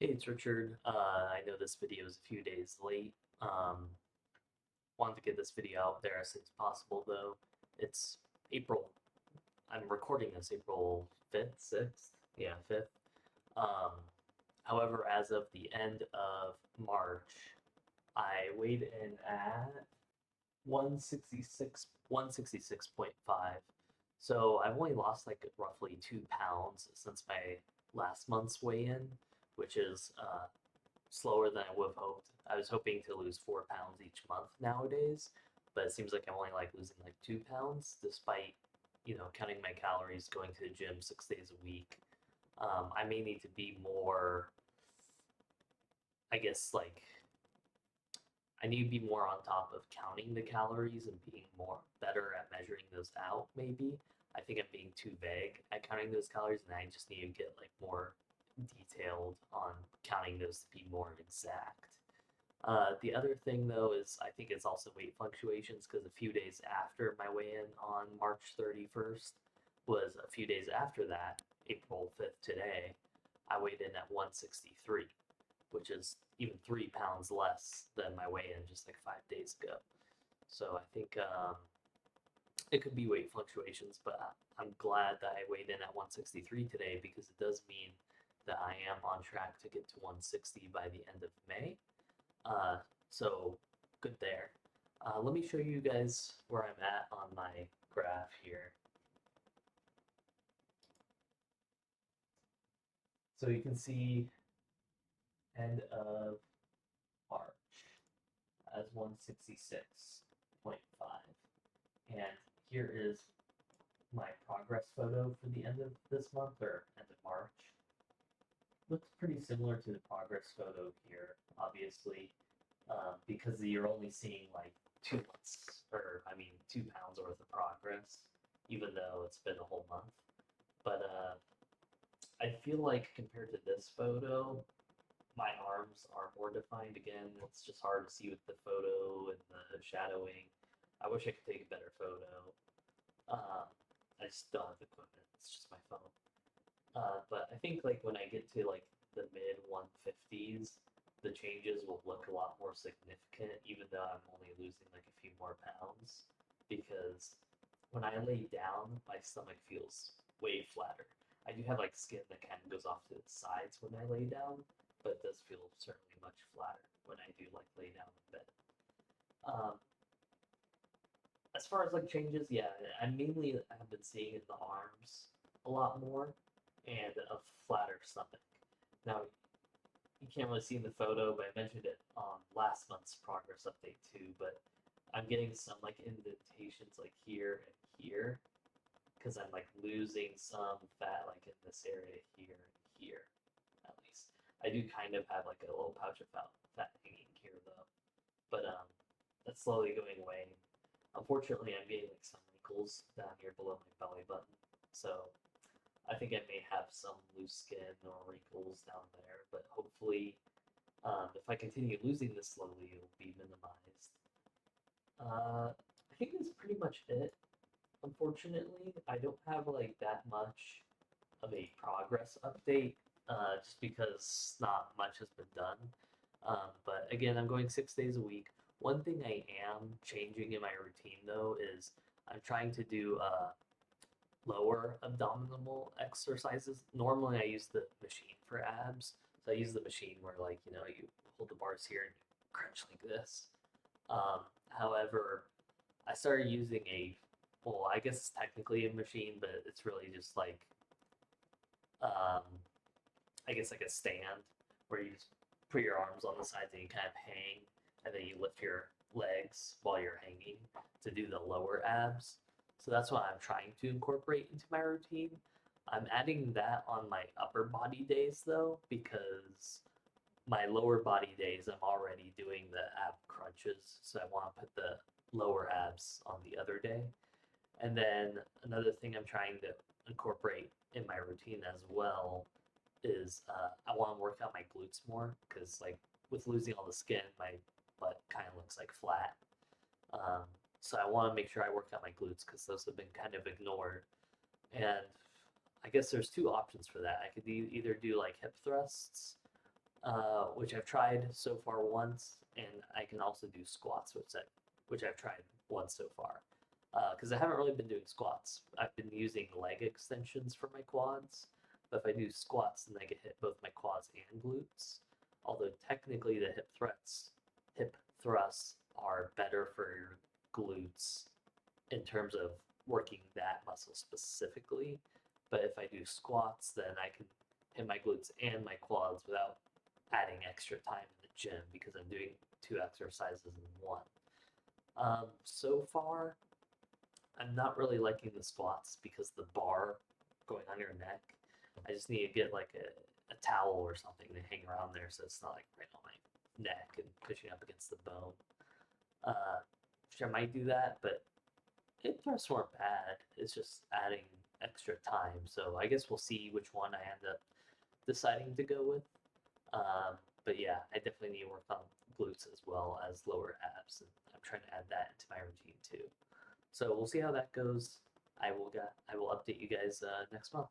Hey, it's Richard. I know this video is a few days late. Wanted to get this video out there as soon as possible, though. It's April. I'm recording this April 5th, 6th? Yeah, 5th. Um, However, as of the end of March, I weighed in at 166.5. So I've only lost like roughly 2 pounds since my last month's weigh-in, which is slower than I would have hoped. I was hoping to lose 4 pounds each month nowadays, but it seems like I'm only like losing like 2 pounds despite, counting my calories, going to the gym 6 days a week. I may need to be more, I guess, like, I need to be more on top of counting the calories and being more better at measuring those out, maybe. I think I'm being too vague at counting those calories, and I just need to get like more detailed on counting those to be more exact. The other thing, though, is I think it's also weight fluctuations because a few days after my weigh-in on March 31st was a few days after that, April 5th today, I weighed in at 163, which is even 3 pounds less than my weigh-in just like 5 days ago. So I think it could be weight fluctuations, but I'm glad that I weighed in at 163 today because it does mean that I am on track to get to 160 by the end of May. So good there. Let me show you guys where I'm at on my graph here. So you can see end of March as 166.5. And here is my progress photo for the end of this month or end of March. Looks pretty similar to the progress photo here, obviously, because you're only seeing like 2 months, or I mean, 2 pounds worth of progress, even though it's been a whole month. But I feel like compared to this photo, my arms are more defined again. It's just hard to see with the photo and the shadowing. I wish I could take a better photo. I just don't have the equipment. It's just my phone. But I think like when I get to like the mid 150s, the changes will look a lot more significant, even though I'm only losing like a few more pounds. Because when I lay down, my stomach feels way flatter. I do have like skin that kind of goes off to the sides when I lay down, but it does feel certainly much flatter when I do like lay down in bed. Um, as far as like changes, yeah, I mainly have been seeing in the arms a lot more and a flatter stomach. Now, you can't really see in the photo, but I mentioned it on last month's progress update too, but I'm getting some like indentations like here and here because I'm like losing some fat like in this area here and here at least. I do kind of have like a little pouch of fat hanging here though, but that's slowly going away. Unfortunately, I'm getting like some wrinkles down here below my belly button, so I think I may have some loose skin or wrinkles down there, but hopefully, if I continue losing this slowly, it will be minimized. I think that's pretty much it. Unfortunately, I don't have like that much of a progress update, just because not much has been done. But again, I'm going 6 days a week. One thing I am changing in my routine though is I'm trying to do lower abdominal exercises. Normally, I use the machine for abs. So I use the machine where, like, you hold the bars here and you crunch like this. However, I started using well, I guess it's technically a machine, but it's really just like, um, I guess like a stand where you just put your arms on the sides and you kind of hang, and then you lift your legs while you're hanging to do the lower abs. So that's what I'm trying to incorporate into my routine. I'm adding that on my upper body days though, because my lower body days I'm already doing the ab crunches, so I want to put the lower abs on the other day. And then another thing I'm trying to incorporate in my routine as well is I want to work out my glutes more because like with losing all the skin, my butt kind of looks like flat. Um, so I want to make sure I work out my glutes because those have been kind of ignored. And I guess there's two options for that. I could either do like hip thrusts which I've tried so far once, and I can also do squats, which I've tried once so far. Because I haven't really been doing squats. I've been using leg extensions for my quads, but if I do squats, then I get hit both my quads and glutes. Although technically the hip thrusts are better for your glutes in terms of working that muscle specifically. But if I do squats, then I can hit my glutes and my quads without adding extra time in the gym because I'm doing two exercises in one. So far, I'm not really liking the squats because the bar going on your neck. I just need to get like a towel or something to hang around there so it's not like right on my neck and pushing up against the bone. Which I might do that, but it thrusts weren't bad. It's just adding extra time. So I guess we'll see which one I end up deciding to go with. But yeah, I definitely need to work on glutes as well as lower abs, and I'm trying to add that into my routine too. So we'll see how that goes. I will update you guys next month.